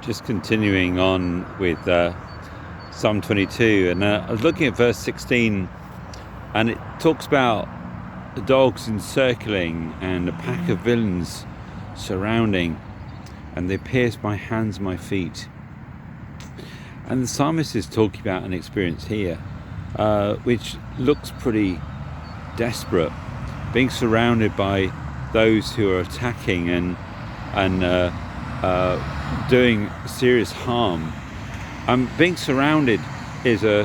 Just continuing on with Psalm 22, and I was looking at verse 16, and it talks about the dogs encircling and a pack of villains surrounding, and they pierce my hands, my feet. And the psalmist is talking about an experience here, which looks pretty desperate, being surrounded by those who are attacking and doing serious harm. Being surrounded is a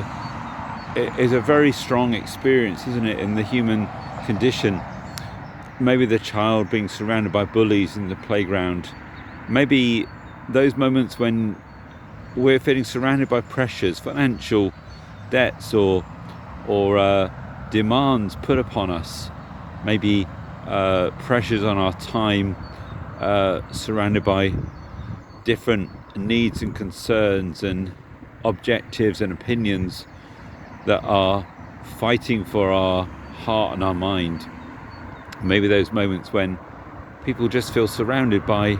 very strong experience, isn't it, in the human condition? Maybe the child being surrounded by bullies in the playground. Maybe those moments when we're feeling surrounded by pressures, financial debts or demands put upon us. Maybe pressures on our time, surrounded by different needs and concerns and objectives and opinions that are fighting for our heart and our mind. Maybe those moments when people just feel surrounded by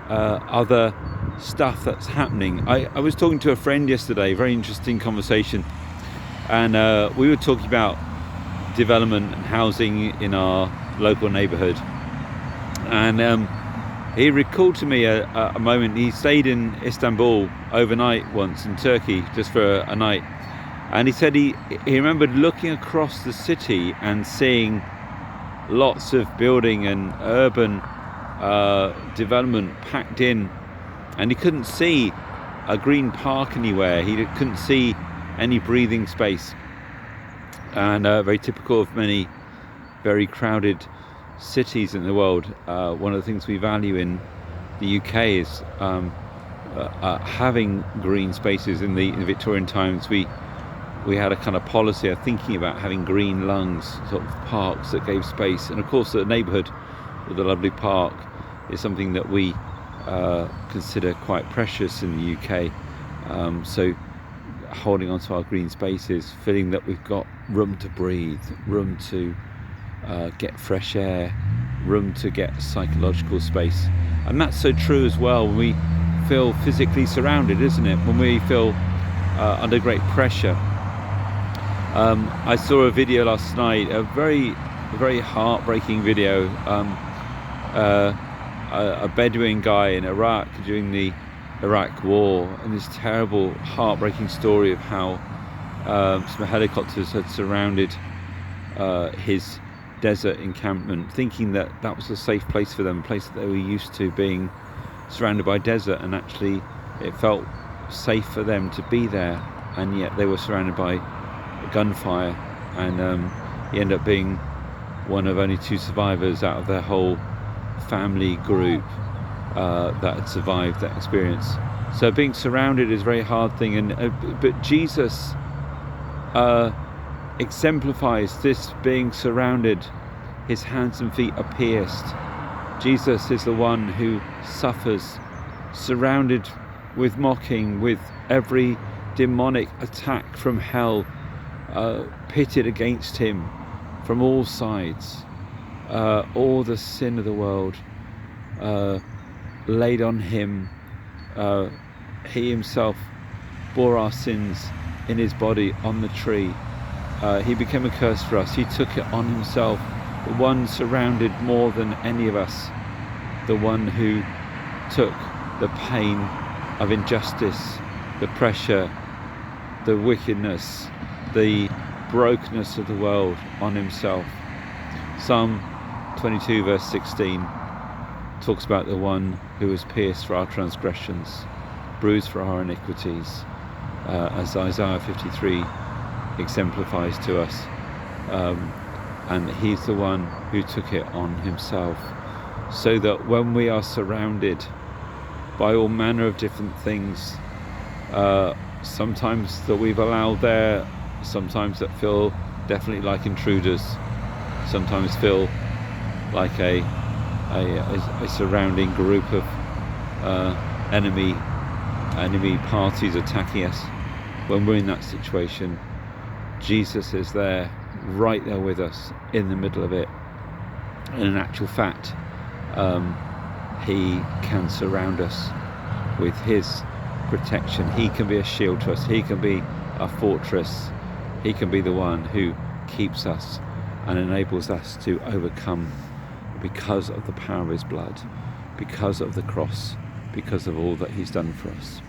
other stuff that's happening. I was talking to a friend yesterday, very interesting conversation, and we were talking about development and housing in our local neighborhood, and he recalled to me a moment. He stayed in Istanbul overnight once, in Turkey, just for a night, and he said he remembered looking across the city and seeing lots of building and urban development packed in, and he couldn't see a green park anywhere. He couldn't see any breathing space, and very typical of many very crowded cities in the world. One of the things we value in the UK is having green spaces. In the Victorian times, we had a kind of policy of thinking about having green lungs, sort of parks that gave space. And of course, the neighbourhood with a lovely park is something that we consider quite precious in the UK. So holding onto our green spaces, feeling that we've got room to breathe, room to get fresh air, room to get psychological space. And that's so true as well when we feel physically surrounded, isn't it? When we feel under great pressure. I saw a video last night, a very heartbreaking video. A Bedouin guy in Iraq during the Iraq War, and this terrible, heartbreaking story of how some helicopters had surrounded his desert encampment, thinking that was a safe place for them, a place that they were used to being surrounded by desert, and actually it felt safe for them to be there, and yet they were surrounded by gunfire, and he ended up being one of only 2 survivors out of their whole family group that had survived that experience. So being surrounded is a very hard thing, and but Jesus exemplifies this being surrounded. His hands and feet are pierced. Jesus is the one who suffers, surrounded with mocking, with every demonic attack from hell pitted against him from all sides, all the sin of the world laid on him. He himself bore our sins in his body on the tree. He became a curse for us. He took it on himself, the one surrounded more than any of us, the one who took the pain of injustice, the pressure, the wickedness, the brokenness of the world on himself. Psalm 22 verse 16 talks about the one who was pierced for our transgressions, bruised for our iniquities, as Isaiah 53 exemplifies to us, and he's the one who took it on himself, so that when we are surrounded by all manner of different things, sometimes that we've allowed there, sometimes that feel definitely like intruders, sometimes feel like a surrounding group of enemy parties attacking us. When we're in that situation, Jesus is there, right there with us, in the middle of it. And in actual fact, he can surround us with his protection. He can be a shield to us. He can be a fortress. He can be the one who keeps us and enables us to overcome because of the power of his blood, because of the cross, because of all that he's done for us.